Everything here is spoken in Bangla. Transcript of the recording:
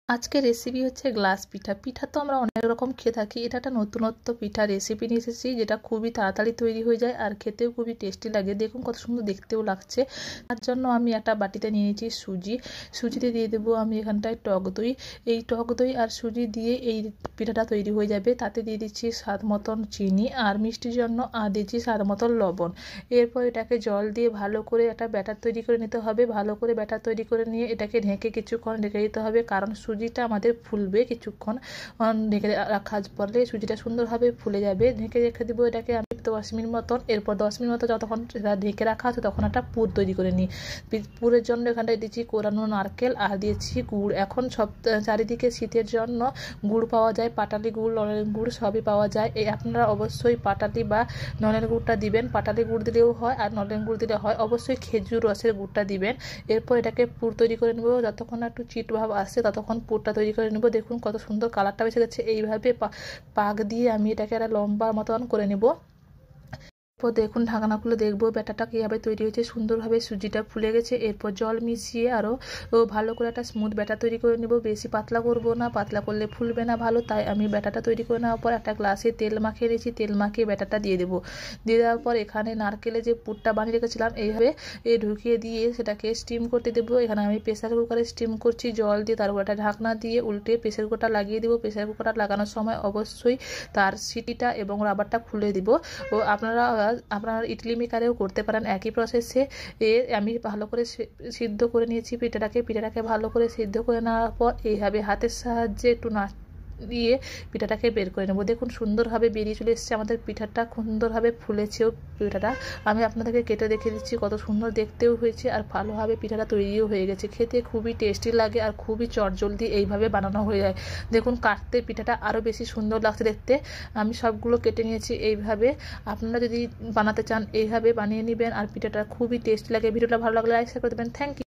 আজকে রেসিপি হচ্ছে গ্লাস পিঠা। পিঠা তো আমরা অনেক রকম খেয়ে থাকি, এটা একটা নতুনত্ব পিঠা রেসিপি নিয়ে এসেছি, যেটা খুবই তাড়াতাড়ি তৈরি হয়ে যায় আর খেতেও খুবই টেস্টি লাগে। দেখুন কত সুন্দর দেখতেও লাগছে। তার জন্য আমি একটা বাটিতে নিয়ে নিয়েছি সুজিতে দিয়ে দেবো আমি এখানটায় টক দই। এই টক দই আর সুজি দিয়ে এই পিঠাটা তৈরি হয়ে যাবে। তাতে দিয়ে দিচ্ছি স্বাদ মতন চিনি, আর মিষ্টির জন্য আর দিচ্ছি স্বাদ মতন লবণ। এরপর এটাকে জল দিয়ে ভালো করে একটা ব্যাটার তৈরি করে নিতে হবে। ভালো করে ব্যাটার তৈরি করে নিয়ে এটাকে ঢেকে কিছুক্ষণ রেখে দিতে হবে, কারণ সুজিটা আমাদের ফুলবে। কিছুক্ষণ ঢেকে রাখার পরে সুজিটা সুন্দরভাবে ফুলে যাবে। ঢেকে রেখে দেবো এটাকে আমি 10 মিনিট মতন। এরপর 10 মিনিট মতো যতক্ষণ সেটা ঢেকে রাখা আছে তখন একটা পুর তৈরি করে নিই। পুরের জন্য এখানটায় দিচ্ছি কোরানো নারকেল আর দিয়েছি গুড়। এখন সব চারিদিকে শীতের জন্য গুড় পাওয়া যায়, পাটালি গুড়, নলেন গুড় সবই পাওয়া যায়। এই আপনারা অবশ্যই পাটালি বা নলেন গুড়টা দিবেন। পাটালি গুড় দিলেও হয় আর নলেন গুড় দিলে হয়। অবশ্যই খেজুর রসের গুড়টা দিবেন। এরপর এটাকে পুর তৈরি করে নেব। যতক্ষণ একটু চিট ভাব আসছে ততক্ষণ পুরটা তৈরি করে নেব। দেখুন কত সুন্দর কালারটা বেশি গেছে। এইভাবে পাক দিয়ে আমি এটাকে একটা লম্বা মতন করে নেব। এরপর দেখুন ঢাকনা খুলে দেখবো ব্যাটারটা কীভাবে তৈরি হয়েছে। সুন্দরভাবে সুজিটা ফুলে গেছে। এরপর জল মিশিয়ে আরও ভালো করে একটা স্মুথ ব্যাটার তৈরি করে নেব। বেশি পাতলা করব না, পাতলা করলে ফুলবে না ভালো। তাই আমি ব্যাটারটা তৈরি করে নেওয়ার পর একটা গ্লাসে তেল মাখিয়ে নিয়েছি। তেল মাখিয়ে ব্যাটারটা দিয়ে দেবো। দিয়ে দেওয়ার পর এখানে নারকেলে যে পুরটা বানিয়ে রেখেছিলাম এইভাবে ঢুকিয়ে দিয়ে সেটাকে স্টিম করতে দেবো। এখানে আমি প্রেসার কুকারে স্টিম করছি জল দিয়ে। তার উপর একটা ঢাকনা দিয়ে উল্টে প্রেসার কুকারটা লাগিয়ে দেবো। প্রেসার কুকারটা লাগানোর সময় অবশ্যই তার সিটিটা এবং রাবারটা খুলে দিব। ও আপনারা ইডলি মেকারেও করতে পারেন একই প্রসেসে। আমি ভালো করে সিদ্ধ করে নিয়েছি পিঠাটাকে ভালো করে সিদ্ধ করে নেওয়ার পর এইভাবে হাতের সাহায্যে একটু দিয়ে পিঠাটাকে বের করে নেব। দেখুন সুন্দরভাবে বেরিয়ে চলে এসেছে আমাদের পিঠাটা, সুন্দরভাবে ফুলেছেও পিঠাটা। আমি আপনাদেরকে কেটে দেখে দিচ্ছি কত সুন্দর দেখতেও হয়েছে আর ভালোভাবে পিঠাটা তৈরিও হয়ে গেছে। খেতে খুবই টেস্টি লাগে আর খুবই চটজলদি এইভাবে বানানো হয়ে যায়। দেখুন কাটতে পিঠাটা আরও বেশি সুন্দর লাগছে দেখতে। আমি সবগুলো কেটে নিয়েছি এইভাবে। আপনারা যদি বানাতে চান এইভাবে বানিয়ে নেবেন আর পিঠাটা খুবই টেস্টি লাগে। ভিডিওটা ভালো লাগলে লাইক শেয়ার করে দেবেন। Thank you.